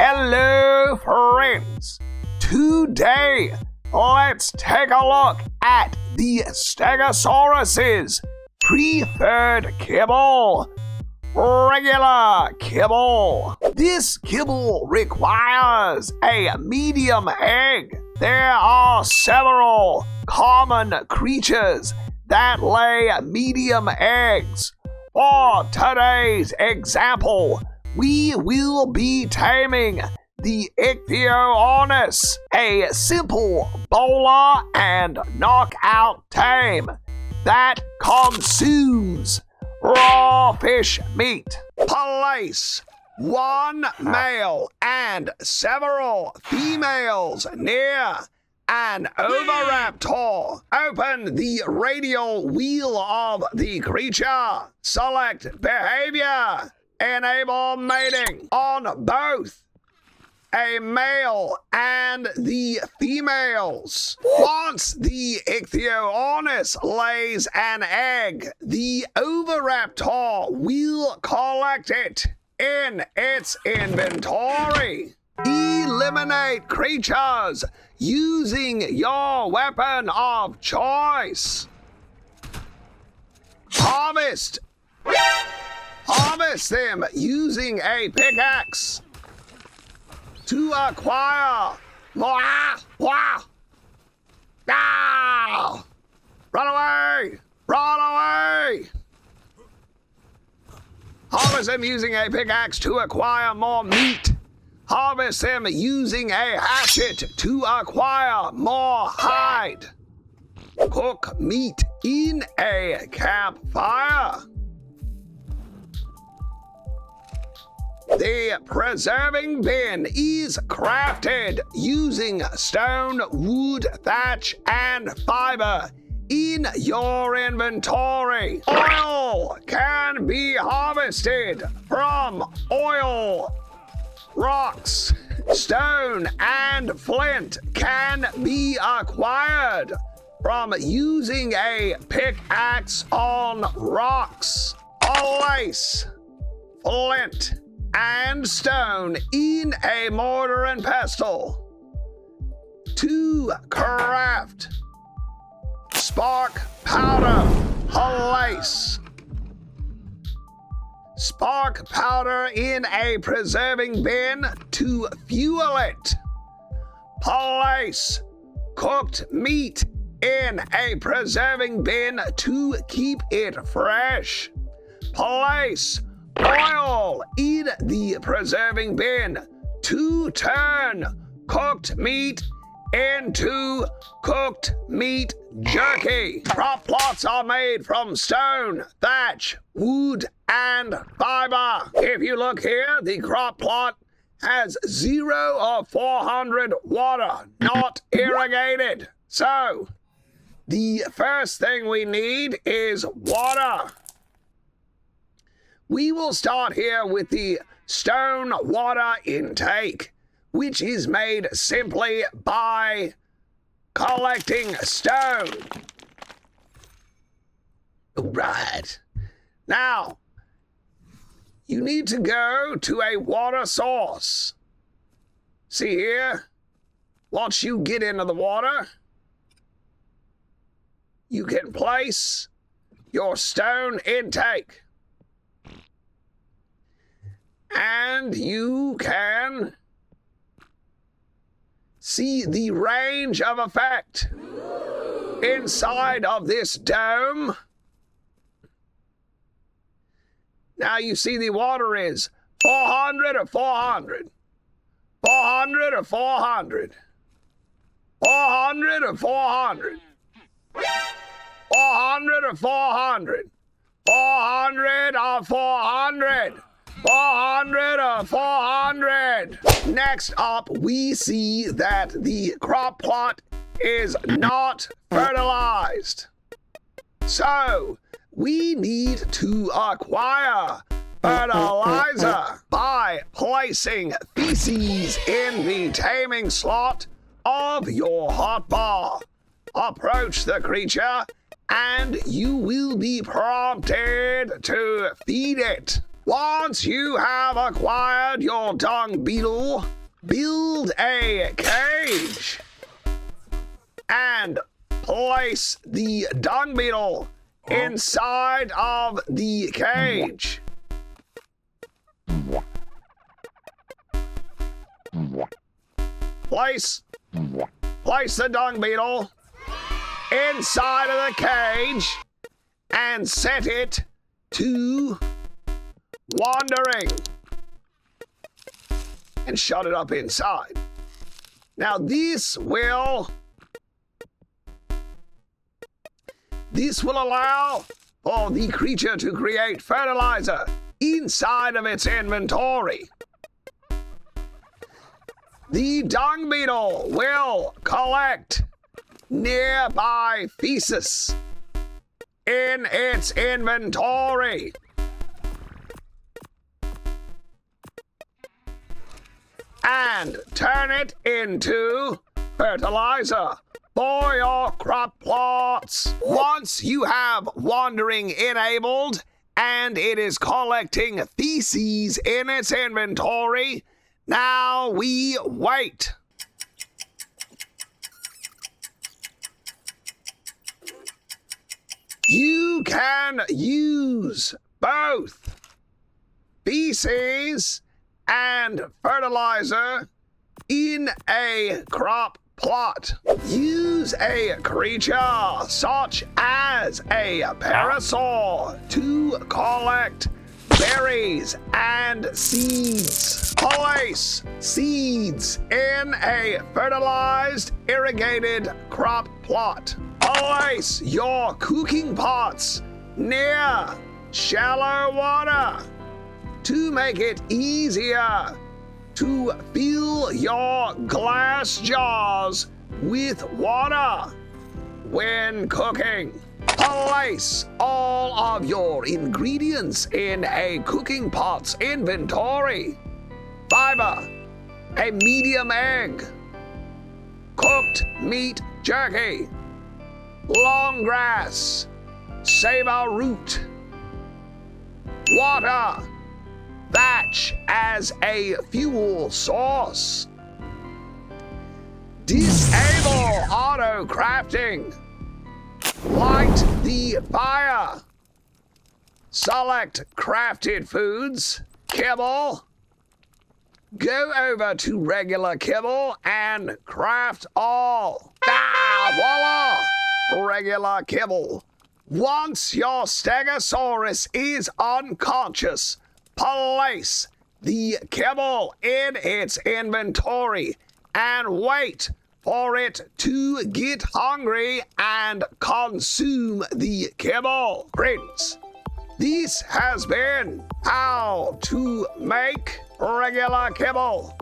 Hello, friends. Today, let's take a look at the Stegosaurus's preferred kibble. Regular kibble. This kibble requires a medium egg. There are several common creatures that lay medium eggs. For today's example, we will be taming the Ichthyornis, a simple bowler and knockout tame that consumes raw fish meat. Place one male and several females near an oviraptor. Open the radial wheel of the creature. Select behavior. Enable mating on both a male and the females. Once the Ichthyornis lays an egg, the oviraptor will collect it in its inventory. Eliminate creatures using your weapon of choice. Harvest them using a pickaxe to acquire more. Run away! Run away! Harvest them using a pickaxe to acquire more meat. Harvest them using a hatchet to acquire more hide. Cook meat in a campfire. The preserving bin is crafted using stone, wood, thatch, and fiber in your inventory. Oil can be harvested from oil rocks. Stone and flint can be acquired from using a pickaxe on rocks. Place flint and stone in a mortar and pestle to craft spark powder. Place spark powder in a preserving bin to fuel it. Place cooked meat in a preserving bin to keep it fresh. Place oil in the preserving bin to turn cooked meat into cooked meat jerky. Crop plots are made from stone, thatch, wood, and fiber. If you look here, the crop plot has 0 of 400 water, not irrigated. So, the first thing we need is water. We will start here with the stone water intake, which is made simply by collecting stone. Right. Now, you need to go to a water source. See here? Once you get into the water, you can place your stone intake. And you can see the range of effect inside of this dome. Now you see the water is 400 or 400. 400 or 400. 400 or 400. 400 or 400. 400 or 400. 400 or 400. Next up, we see that the crop plot is not fertilized. So, we need to acquire fertilizer by placing feces in the taming slot of your hotbar. Approach the creature and you will be prompted to feed it. Once you have acquired your dung beetle, build a cage and place the dung beetle inside of the cage. Place the dung beetle inside of the cage and set it to wandering and shut it up inside. Now this will allow for the creature to create fertilizer inside of its inventory. The dung beetle will collect nearby feces in its inventory. And turn it into fertilizer for your crop plots. Once you have wandering enabled and it is collecting feces in its inventory, now we wait. You can use both feces and fertilizer in a crop plot. Use a creature such as a parasaur to collect berries and seeds. Place seeds in a fertilized, irrigated crop plot. Place your cooking pots near shallow water to make it easier to fill your glass jars with water when cooking. Place all of your ingredients in a cooking pot's inventory. Fiber, a medium egg, cooked meat jerky, long grass, saba root, water, thatch as a fuel source. Disable auto crafting. Light the fire. Select crafted foods, kibble. Go over to regular kibble and craft all. Voila! Regular kibble. Once your stegosaurus is unconscious, place the kibble in its inventory and wait for it to get hungry and consume the kibble. Friends, this has been how to make regular kibble.